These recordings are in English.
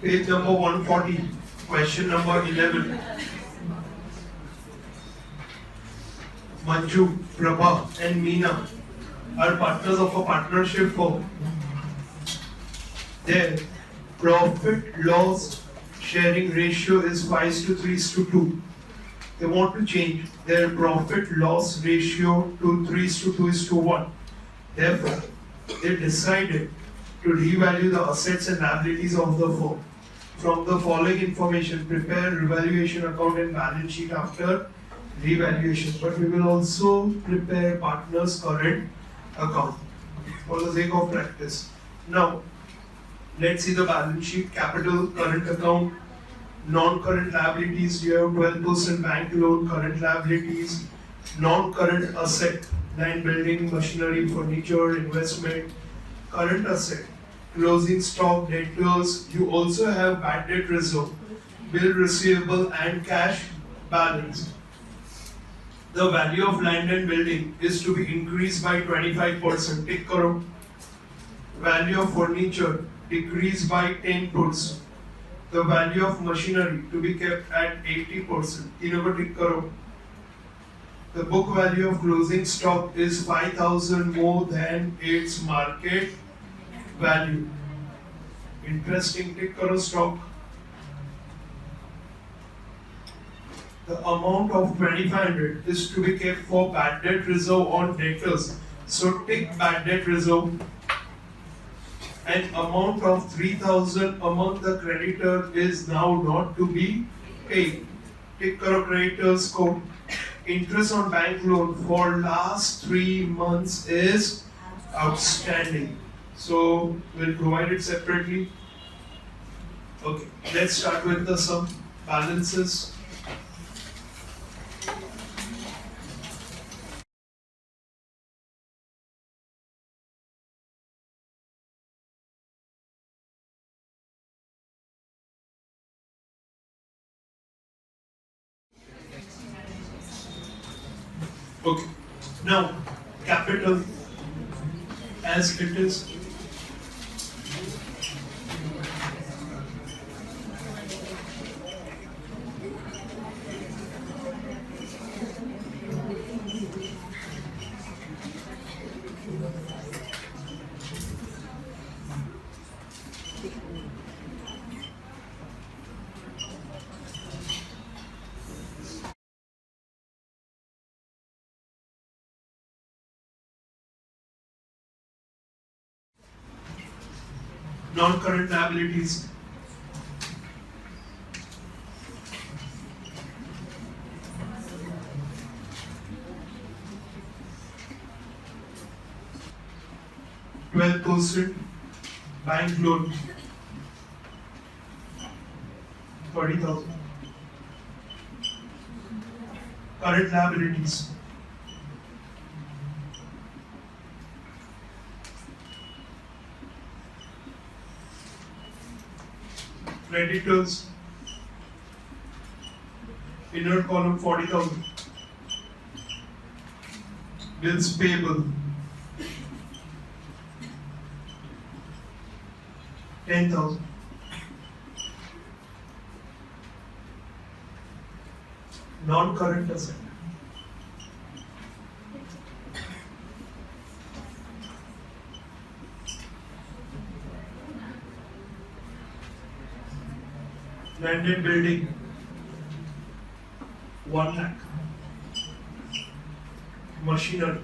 Page number 140, question number 11. Manju, Prabha and Meena are partners of a partnership firm. Their profit loss sharing ratio is 5:3:2. They want to change their profit loss ratio to 3:2:1. Therefore, they decided to revalue the assets and liabilities of the firm. From the following information, prepare revaluation account and balance sheet after revaluation. But we will also prepare partners' current account for the sake of practice. Now, let's see the balance sheet. Capital, current account, non-current liabilities. You have 12% bank loan, current liabilities, non-current asset, land, building, machinery, furniture, investment, current asset, closing stock, debtors. You also have bad debt reserve, bill receivable, and cash balance. The value of land and building is to be increased by 25%. Tick karo. Value of furniture decreased by 10%. The value of machinery to be kept at 80%. Tino tick karo. The book value of closing stock is 5,000 more than its market value. Interesting. Tick karo stock. The amount of 2,500 is to be kept for bad debt reserve on debtors. So tick bad debt reserve. An amount of 3,000 among the creditor is now not to be paid. Tick karo creditors code. Interest on bank loan for last 3 months is outstanding. So we'll provide it separately. Okay, let's start with the sum balances. Okay, now capital as it is. Non-current liabilities. %, bank loan 30,000. Current liabilities. Creditors, inner column 40,000. Bills payable 10,000. Non-current asset. Land and building 1 lakh. Machinery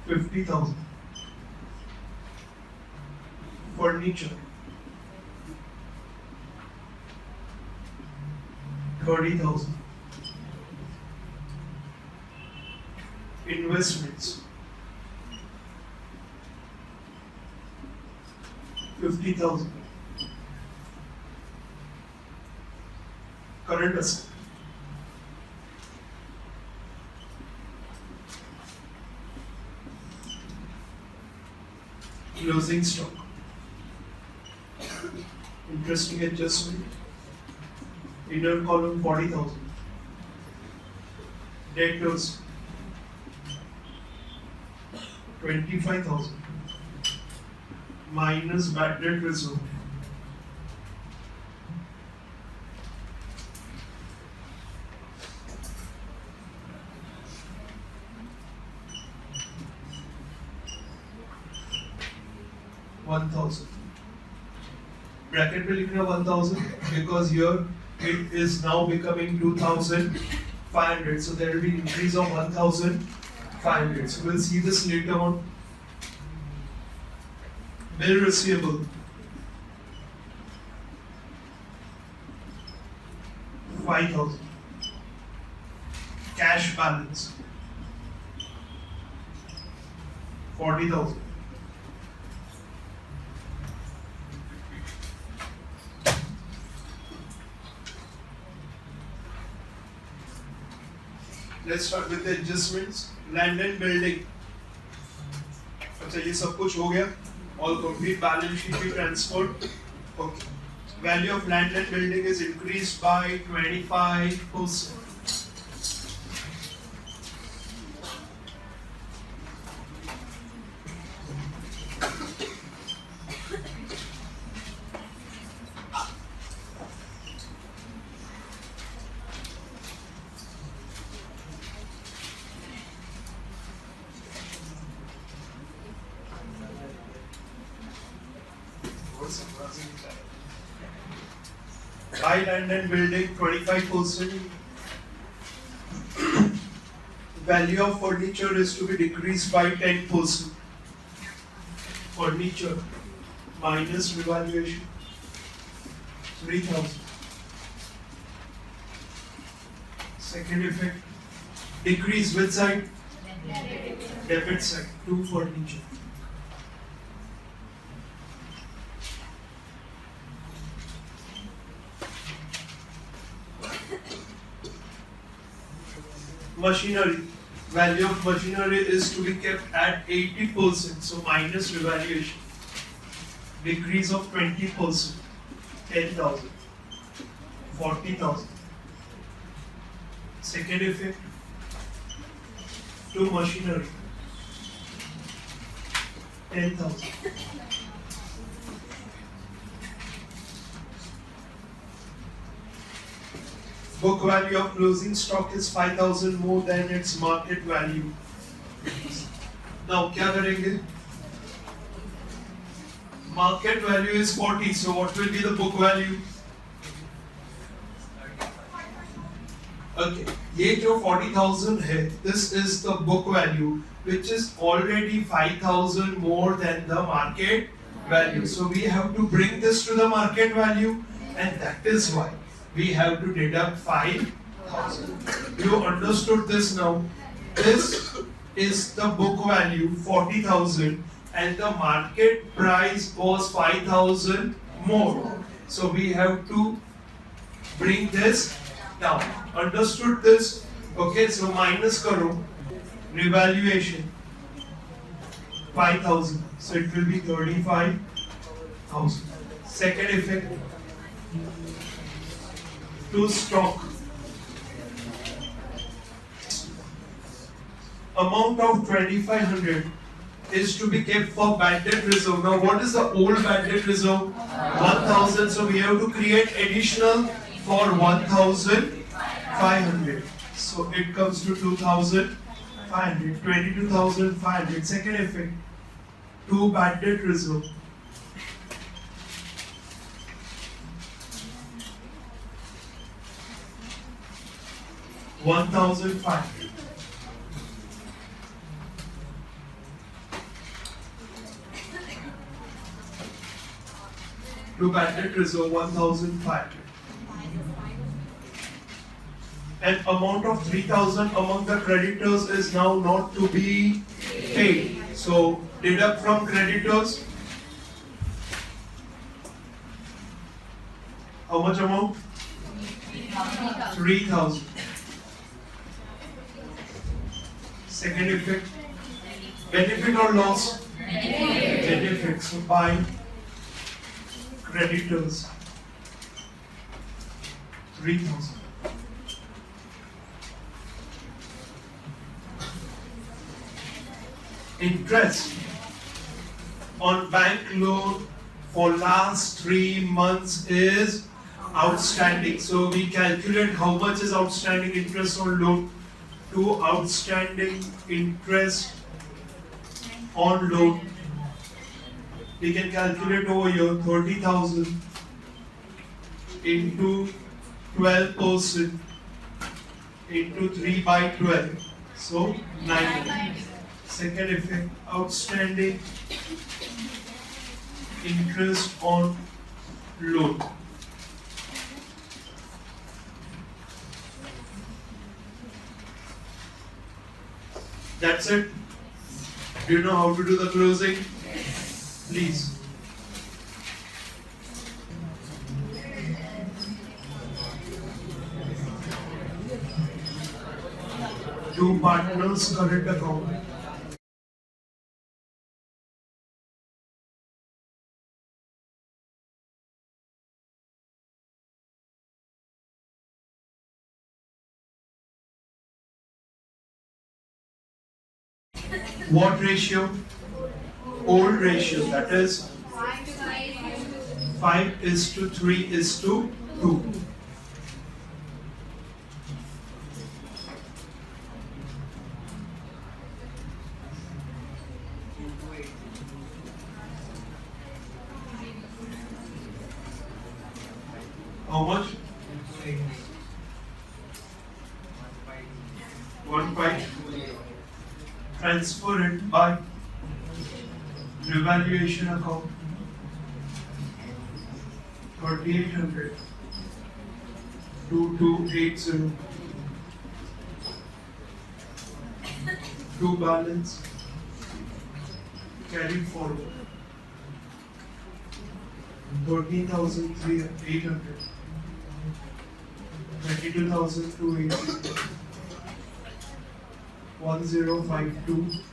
50,000. Furniture 30,000. Investments 50,000. Current asset. Closing stock. Interesting adjustment. Inner column 40,000. Debtors 25,000. minus bad debt reserve. $1,000. Bracket पे लिखना 1,000 because here it is now becoming 2,500. So there will be increase of 1,500. So we'll see this later on. Bill receivable. 5,000. Cash balance. 40,000. Let's start with the adjustments. Land and building. अच्छा ये सब कुछ हो गया. All complete balance sheet be transferred. Okay. Value of land and building is increased by 25%. Buy land and building 25%. Value of furniture is to be decreased by 10%. Furniture minus revaluation 3,000. Second effect, decrease which side? Debit side to furniture. Machinery. Value of machinery is to be kept at 80%, so minus revaluation. Decrease of 20%, 10,000, 40,000. Second effect, to machinery, 10,000. Book value of closing stock is 5,000 more than its market value. Now क्या करेंगे? Market value is 40, so what will be the book value? Okay, ये जो 40,000 है, this is the book value, which is already 5,000 more than the market value. So we have to bring this to the market value, and that is why we have to deduct 5,000. You understood this now? This is the book value 40,000 and the market price was 5,000 more. So we have to bring this down. Understood this? Okay, so minus karo. Revaluation 5,000. So it will be 35,000. Second effect, to stock. Amount of 2,500 is to be kept for bad debt reserve. Now what is the old bad debt reserve? 1,000. So we have to create additional for 1,500. So it comes to 2,500. 22,500. Second effect, to bad debt reserve. 1,500. To bad debt reserve 1,500. An amount of 3,000 among the creditors is now not to be paid. So deduct from creditors. How much amount? 3,000. Second effect, benefit or loss? Benefit. So by creditors, 3,000. Interest. on bank loan for last 3 months is outstanding. So we calculate how much is outstanding interest on loan to outstanding interest on loan. We can calculate over here 30,000 into 12% into 3 by 12. So 9. Second effect, outstanding interest on loan. That's it. Do you know how to do the closing? Please. Two partners current account. What ratio? Old ratio, that is 5:3:2. How much? 1.5. Transfer it by revaluation account 3800 2280 to balance carry forward 13,800 22,280 10520.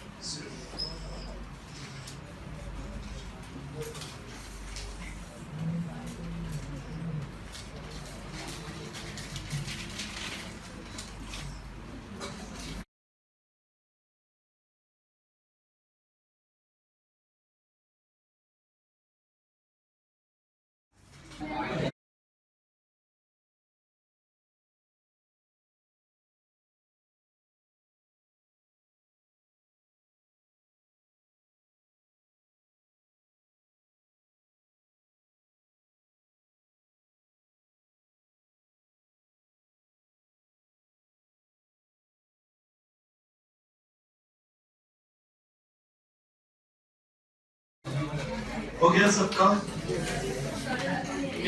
हो गया सबका?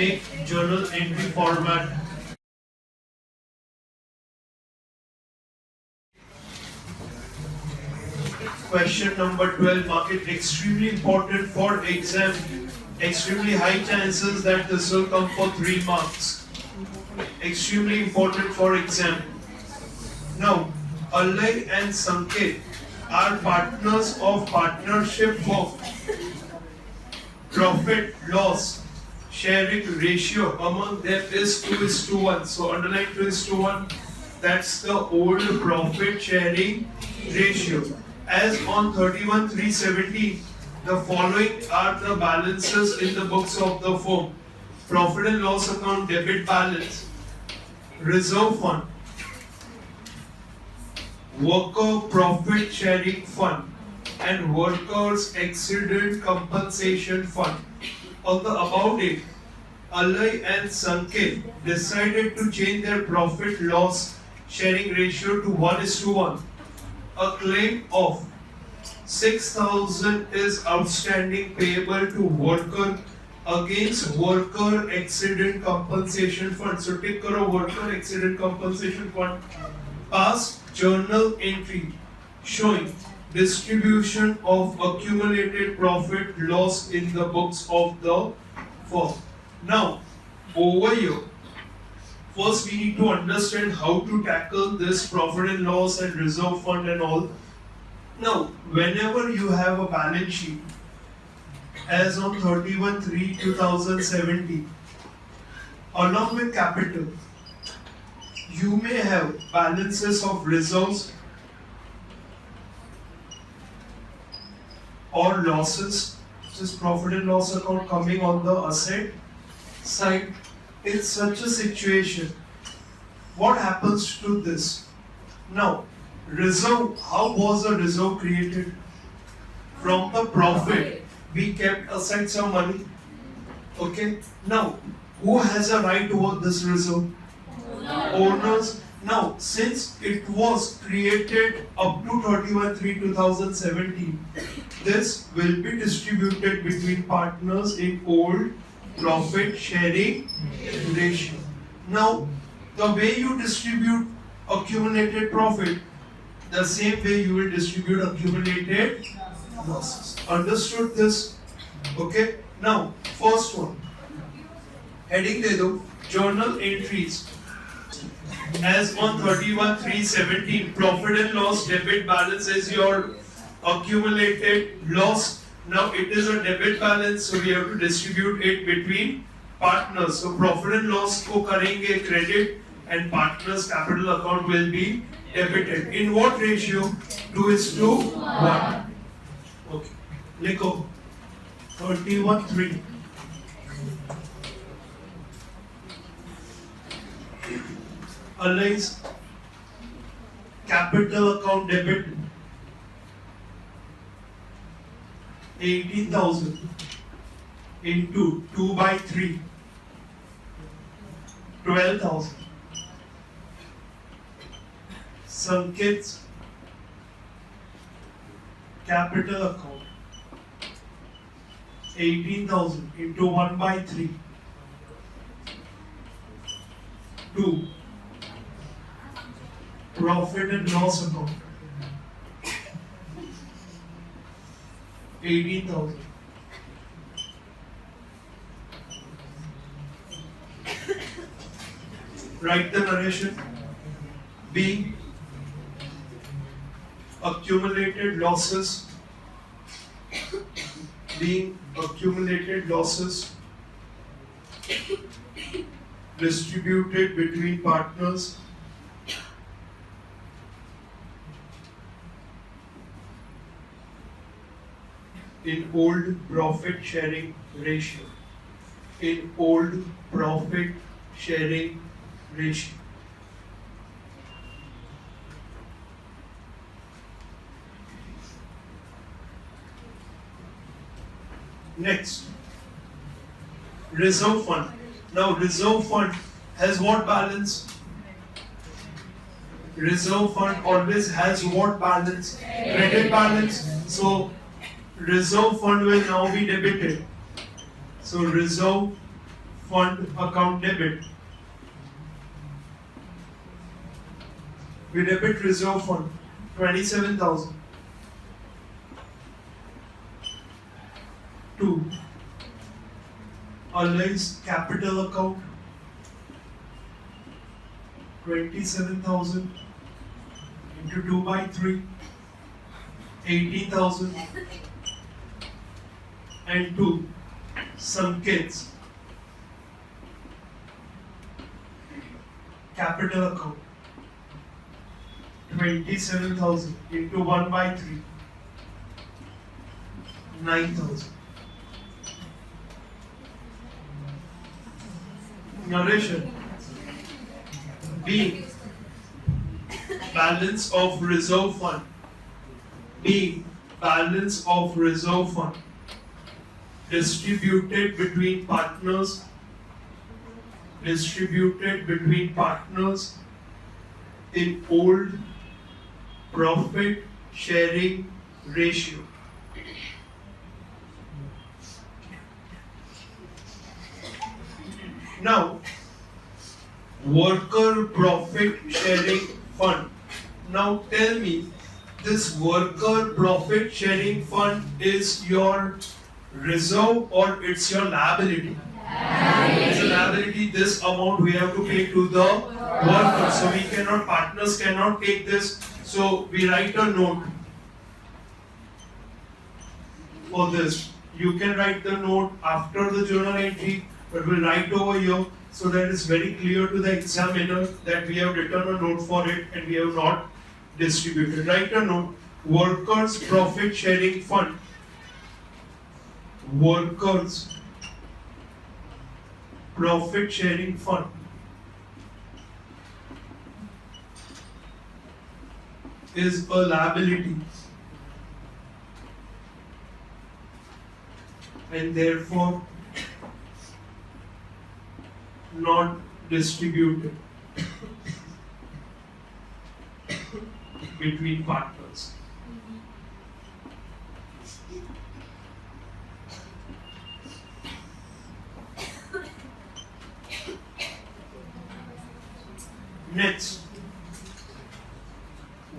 एक journal entry format. Question number 12, mark it extremely important for exam. Extremely high chances that this will come for 3 marks. Extremely important for exam. Now, Alay and Sanket are partners of partnership for profit loss sharing ratio among them is 2:1. So underline 2:1. That's the old profit sharing ratio. As on 31/3/17, the following are the balances in the books of the firm: profit and loss account debit balance, reserve fund, worker profit sharing fund, and workers accident compensation fund. On the above date, Alay and Sanket decided to change their profit loss sharing ratio to 1:1. A claim of 6,000 is outstanding payable to worker against worker accident compensation fund. So take care of worker accident compensation fund. Past journal entry showing distribution of accumulated profit loss in the books of the firm. Now, over here, first we need to understand how to tackle this profit and loss and reserve fund and all. Now, whenever you have a balance sheet, as on 31/3/2017, along with capital, you may have balances of reserves or losses. this profit and loss account coming on the asset side. In such a situation, what happens to this? Now, reserve, how was the reserve created? From the profit, we kept aside some money. Okay, now, who has a right over this reserve? Owners. Now, since it was created up to 31/3/2017, this will be distributed between partners in old profit sharing ratio. Now, the way you distribute accumulated profit, the same way you will distribute accumulated losses. Understood this? Okay. Now, first one. Heading de do, journal entries. As on 31/3/17, profit and loss debit balance is your accumulated loss. Now it is a debit balance, so we have to distribute it between partners. So profit and loss ko karenge credit and partners capital account will be debited. In what ratio? 2:1. Okay. Likho 31/3. Aligns capital account debit 18,000 into 2/3 12,000. Sanket's capital account 18,000 into 1/3 2 profit and loss account 18,000. Write the narration. B. Accumulated losses. Being accumulated losses distributed between partners in old profit sharing ratio. In old profit sharing ratio. Next, reserve fund. Now, reserve fund has what balance? Reserve fund always has what balance? Credit balance. So, reserve fund will now be debited. So, reserve fund account debit. We debit reserve fund 27,000. 2. Allies capital account 27,000 into 2/3 18,000 and 2. Sanket's capital account 27,000 into 1/3 9,000. Narration. B. Balance of reserve fund. B. Balance of reserve fund distributed between partners. Distributed between partners in old profit sharing ratio. Now, worker profit sharing fund. Now tell me, this worker profit sharing fund is your reserve or it's your liability? It's a liability. This amount we have to pay to the worker. So we cannot, partners cannot take this. So we write a note for this. You can write the note after the journal entry, but we'll write over here so that it's very clear to the examiner that we have written a note for it and we have not distributed. Write a note, workers profit sharing fund. workers profit sharing fund is a liability and therefore not distributed between partners. Next,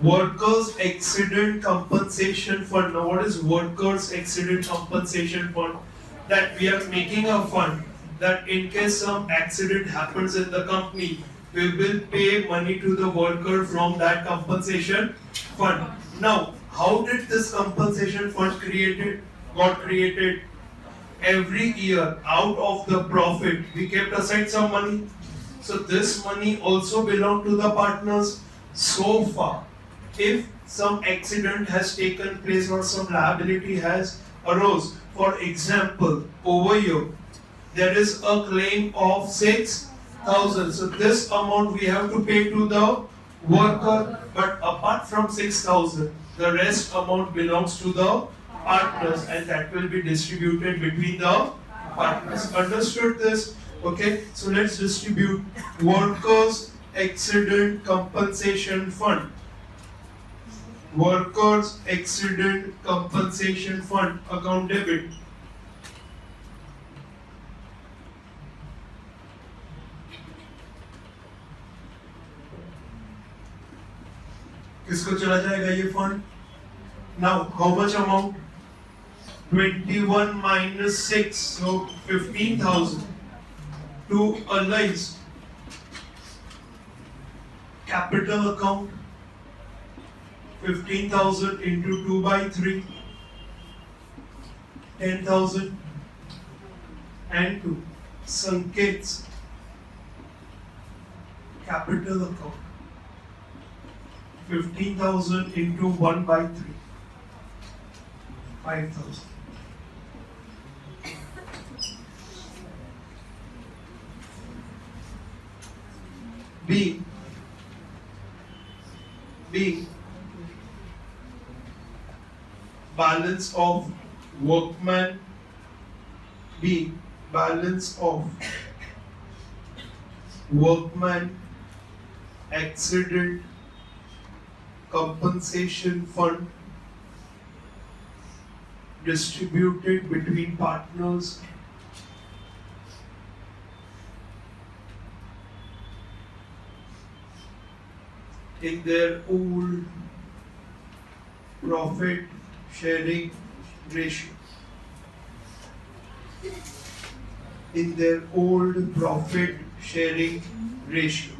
workers accident compensation fund. Now, what is workers accident compensation fund? That we are making a fund that in case some accident happens in the company, we will pay money to the worker from that compensation fund. Now, how did this compensation fund got created? Every year, out of the profit, we kept aside some money. So this money also belonged to the partners. So far, if some accident has taken place or some liability has arose, for example, over here, there is a claim of 6,000. So this amount we have to pay to the worker, but apart from 6,000, the rest amount belongs to the partners and that will be distributed between the partners. Understood this? Okay, so let's distribute workers accident compensation fund. Workers accident compensation fund account debit. किसको चला जाएगा ये fund? Now, how much amount? 21 minus 6, so 15,000. To analyze capital account, 15,000 into 2 by 3, 10,000 and 2. Sankets capital account, 15,000 into 1 by 3, 5,000. B balance of workman. B balance of workman accident compensation fund distributed between partners in their old profit sharing ratio. In their old profit sharing ratio.